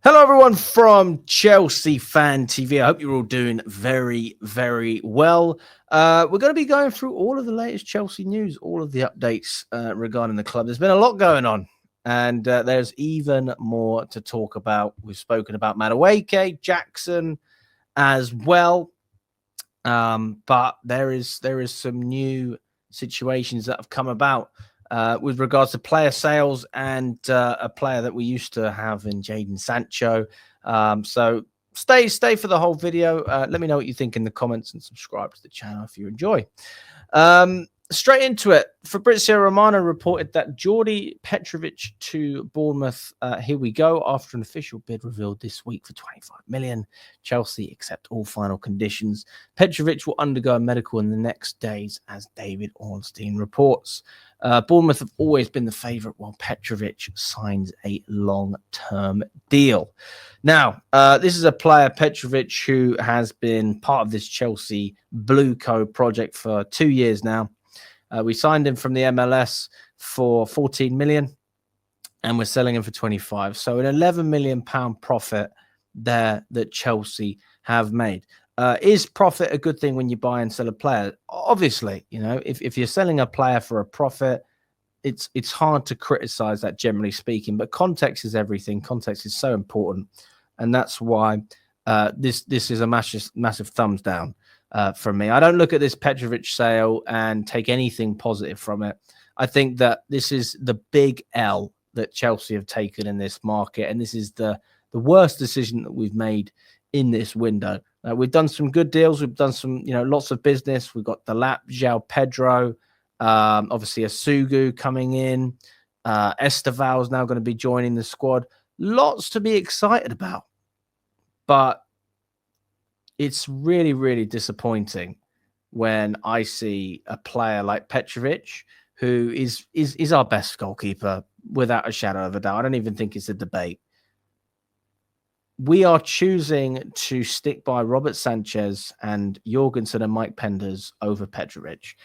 Hello, everyone from Chelsea Fan TV. I hope you're all doing very, very well. We're going to be going through all of the latest Chelsea news, all of the updates regarding the club. There's been a lot going on, and there's even more to talk about. We've spoken about Madueke, Jackson as well, but there is some new situations that have come about. With regards to player sales and a player that we used to have in Jadon Sancho. So stay for the whole video. Let me know what you think in the comments and subscribe to the channel if you enjoy. Straight into it. Fabrizio Romano reported that Petrovic to Bournemouth. Here we go. After an official bid revealed this week for 25 million, Chelsea accept all final conditions. Petrovic will undergo a medical in the next days, as David Ornstein reports. Bournemouth have always been the favourite, while Petrovic signs a long-term deal. Now, this is a player, Petrovic, who has been part of this Chelsea Blue Co project for 2 years now. We signed him from the MLS for 14 million, and we're selling him for 25. So an 11 million pound profit there that Chelsea have made. Is profit a good thing when you buy and sell a player? Obviously, you know, if you're selling a player for a profit, it's hard to criticize that, generally speaking. But context is everything. Context is so important, and that's why this is a massive thumbs down. From me. I don't look at this Petrovic sale and take anything positive from it. I think that this is the big L that Chelsea have taken in this market, and this is the worst decision that we've made in this window. We've done some good deals. We've done some, lots of business. We've got Delap, João Pedro, obviously Amougou coming in. Esteval is now going to be joining the squad. Lots to be excited about, but it's really, really disappointing when I see a player like Petrovic, who is our best goalkeeper without a shadow of a doubt. I don't even think it's a debate. We are choosing to stick by Robert Sanchez and Jorgensen and Mike Penders over Petrovic.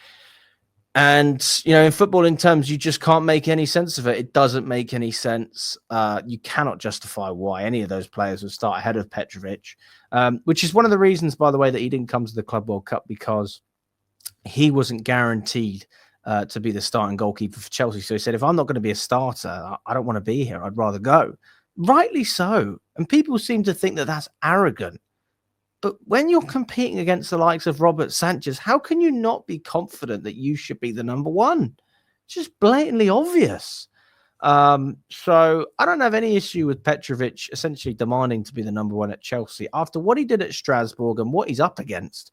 And, in footballing terms, you just can't make any sense of it. It doesn't make any sense. You cannot justify why any of those players would start ahead of Petrovic, which is one of the reasons, by the way, that he didn't come to the Club World Cup, because he wasn't guaranteed to be the starting goalkeeper for Chelsea. So he said, if I'm not going to be a starter, I don't want to be here. I'd rather go. Rightly so. And people seem to think that that's arrogant. But when you're competing against the likes of Robert Sanchez, how can you not be confident that you should be the number one? It's just blatantly obvious. So I don't have any issue with Petrovic essentially demanding to be the number one at Chelsea. After what he did at Strasbourg and what he's up against,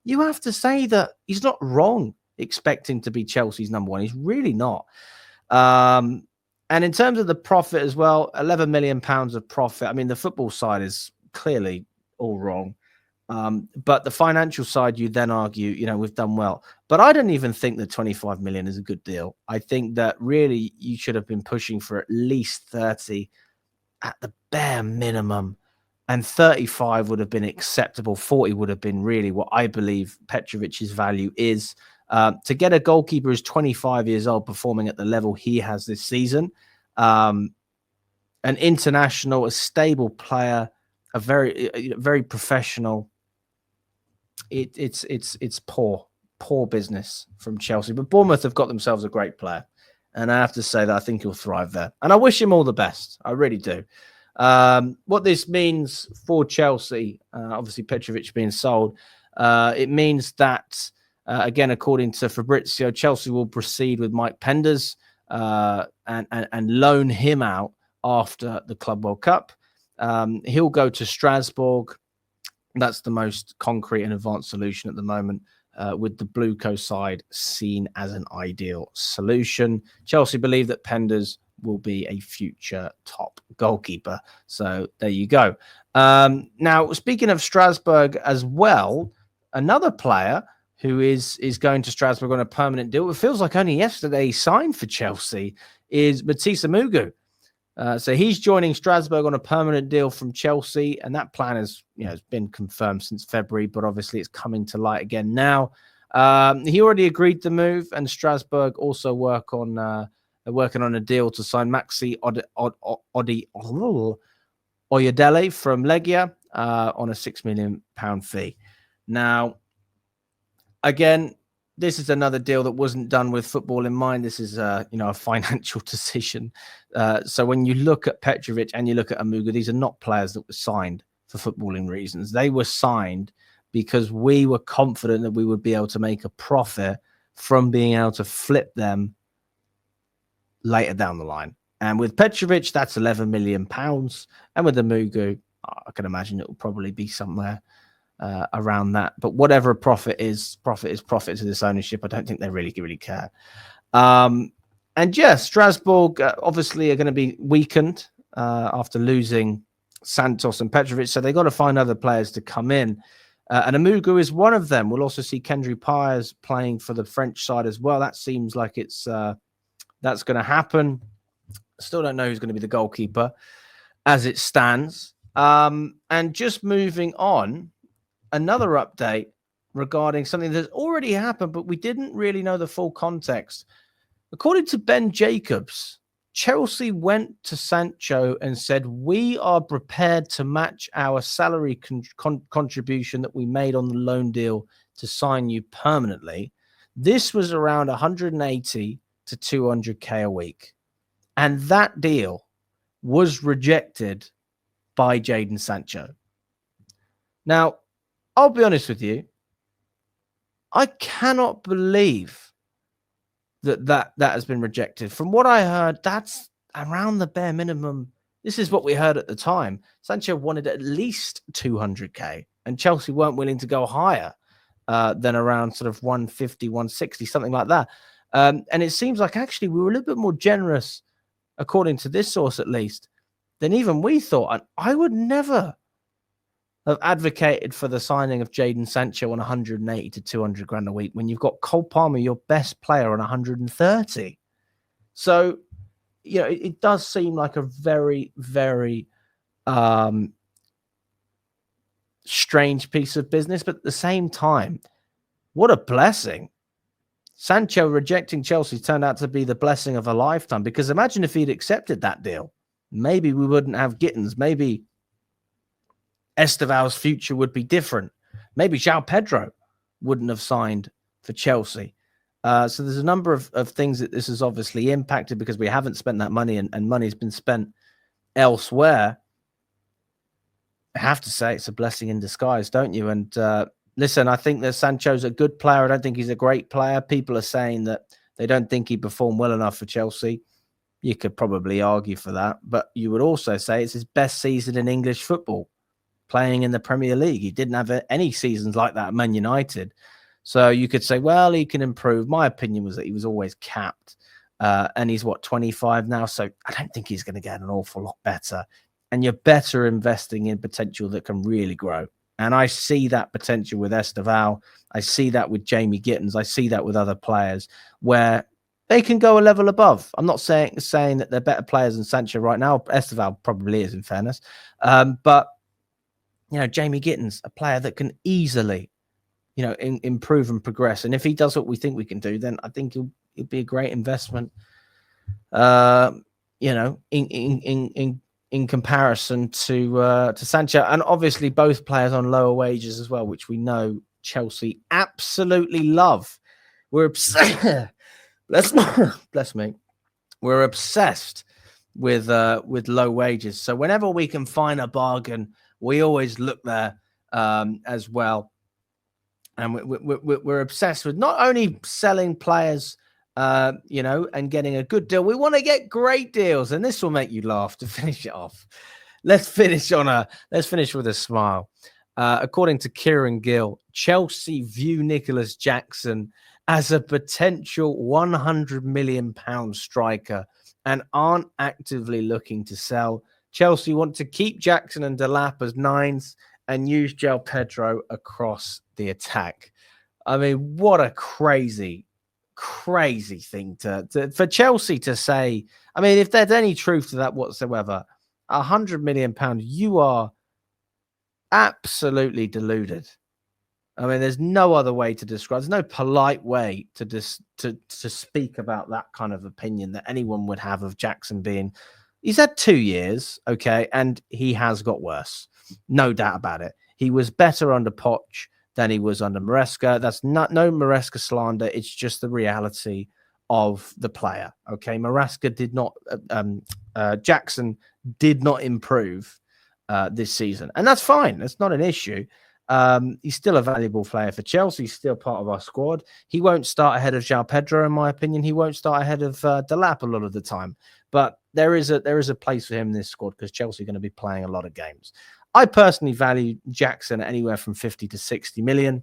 you have to say that he's not wrong expecting to be Chelsea's number one. He's really not. And in terms of the profit as well, 11 million pounds of profit. I mean, the football side is clearly all wrong. But the financial side, you then argue, we've done well. But I don't even think that 25 million is a good deal. I think that really you should have been pushing for at least 30 at the bare minimum. And 35 would have been acceptable. 40 would have been really what I believe Petrovic's value is. To get a goalkeeper who's 25 years old performing at the level he has this season, an international, a stable player, a very professional. It's poor business from Chelsea. But Bournemouth have got themselves a great player, and I have to say that I think he'll thrive there. And I wish him all the best. I really do. What this means for Chelsea, obviously Petrovic being sold, it means that again, according to Fabrizio, Chelsea will proceed with Mike Penders and loan him out after the Club World Cup. He'll go to Strasbourg. That's the most concrete and advanced solution at the moment, with the Blue Co side seen as an ideal solution. Chelsea believe that Penders will be a future top goalkeeper. So there you go. Now, speaking of Strasbourg as well, another player who is going to Strasbourg on a permanent deal, it feels like only yesterday he signed for Chelsea, is Matisse Amougou. So he's joining Strasbourg on a permanent deal from Chelsea, and that plan has been confirmed since February, but obviously it's coming to light again now. He already agreed to move, and Strasbourg also working on a deal to sign Maxi Oyedele from Legia on a £6 million fee. Now, again, this is another deal that wasn't done with football in mind. This is, a financial decision. So when you look at Petrovic and you look at Amougou, these are not players that were signed for footballing reasons. They were signed because we were confident that we would be able to make a profit from being able to flip them later down the line. And with Petrovic, that's £11 million. And with Amougou, I can imagine it will probably be somewhere around that. But whatever profit is profit to this ownership. I don't think they really care. And yeah, Strasbourg obviously are going to be weakened after losing Santos and Petrovic. So they got to find other players to come in. And Amougou is one of them. We'll also see Kendry Pires playing for the French side as well. That seems like that's going to happen. Still don't know who's going to be the goalkeeper as it stands. And just moving on, another update regarding something that's already happened, but we didn't really know the full context. According to Ben Jacobs, Chelsea went to Sancho and said, we are prepared to match our salary contribution that we made on the loan deal to sign you permanently. This was around 180 to 200k a week. And that deal was rejected by Jadon Sancho. Now, I'll be honest with you. I cannot believe that has been rejected. From what I heard, that's around the bare minimum. This is what we heard at the time. Sancho wanted at least 200k, and Chelsea weren't willing to go higher than around sort of 150, 160, something like that. And it seems like actually we were a little bit more generous, according to this source at least, than even we thought. And I would never have advocated for the signing of Jadon Sancho on 180 to 200 grand a week when you've got Cole Palmer, your best player, on 130. So, it does seem like a very, very strange piece of business. But at the same time, what a blessing. Sancho rejecting Chelsea turned out to be the blessing of a lifetime, because imagine if he'd accepted that deal. Maybe we wouldn't have Gittins. Maybe Esteval's future would be different. Maybe João Pedro wouldn't have signed for Chelsea. So there's a number of things that this has obviously impacted, because we haven't spent that money and money's been spent elsewhere. I have to say it's a blessing in disguise, don't you? And listen, I think that Sancho's a good player. I don't think he's a great player. People are saying that they don't think he performed well enough for Chelsea. You could probably argue for that. But you would also say it's his best season in English football, playing in the Premier League. He didn't have any seasons like that at Man United. So you could say, well, he can improve. My opinion was that he was always capped. And he's, 25 now? So I don't think he's going to get an awful lot better. And you're better investing in potential that can really grow. And I see that potential with Esteval. I see that with Jamie Gittins. I see that with other players where they can go a level above. I'm not saying that they're better players than Sancho right now. Esteval probably is, in fairness. But Jamie Gittins, a player that can easily, improve and progress. And if he does what we think we can do, then I think he'll be a great investment. In comparison to Sancho, and obviously both players on lower wages as well, which we know Chelsea absolutely love. We're obsessed. Bless me. We're obsessed with low wages. So whenever we can find a bargain, we always look there as well. And we're obsessed with not only selling players, and getting a good deal. We want to get great deals, and this will make you laugh to finish it off. Let's finish with a smile. According to Kieran Gill, Chelsea view Nicholas Jackson as a potential £100 million striker and aren't actively looking to sell. Chelsea want to keep Jackson and Delap as nines and use João Pedro across the attack. I mean, what a crazy thing for Chelsea to say. I mean, if there's any truth to that whatsoever, £100 million, you are absolutely deluded. I mean, there's no other way to describe. There's no polite way to speak about that kind of opinion that anyone would have of Jackson being, He's had 2 years, okay, and he has got worse. No doubt about it. He was better under Poch than he was under Maresca. That's not no Maresca slander. It's just the reality of the player. Okay, Maresca did not. Jackson did not improve this season, and that's fine. That's not an issue. He's still a valuable player for Chelsea. He's still part of our squad. He won't start ahead of João Pedro, in my opinion. He won't start ahead of Delap a lot of the time. But there is a place for him in this squad because Chelsea are going to be playing a lot of games. I personally value Jackson at anywhere from 50 to 60 million.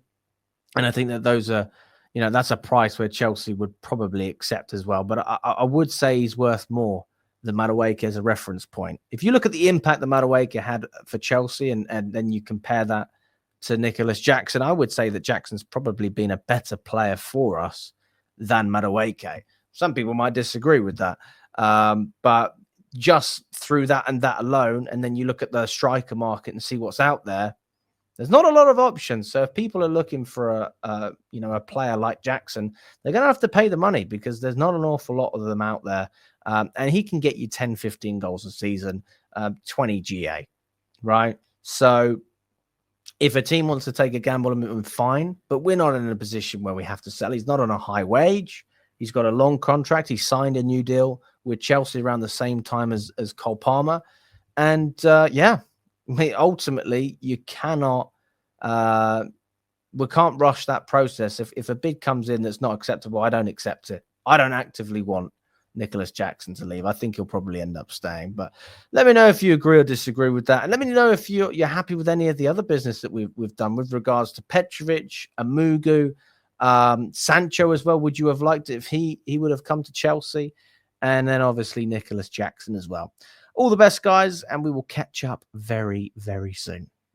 And I think that those are, that's a price where Chelsea would probably accept as well. But I would say he's worth more than Madueke as a reference point. If you look at the impact that Madueke had for Chelsea and then you compare that to Nicholas Jackson, I would say that Jackson's probably been a better player for us than Madueke. Some people might disagree with that. But just through that and that alone, and then you look at the striker market and see what's out there, there's not a lot of options. So if people are looking for a player like Jackson, they're going to have to pay the money because there's not an awful lot of them out there. And he can get you 10, 15 goals a season, 20 GA, right? So if a team wants to take a gamble on him, fine. But we're not in a position where we have to sell. He's not on a high wage. He's got a long contract. He signed a new deal with Chelsea around the same time as Cole Palmer. And ultimately, you cannot, we can't rush that process. If a bid comes in that's not acceptable, I don't accept it. I don't actively want Nicholas Jackson to leave. I think he'll probably end up staying. But let me know if you agree or disagree with that. And let me know if you're happy with any of the other business that we've done with regards to Petrovic, Amougou, Sancho as well. Would you have liked it if he would have come to Chelsea? And then obviously Nicholas Jackson as well. All the best, guys, and we will catch up very, very soon.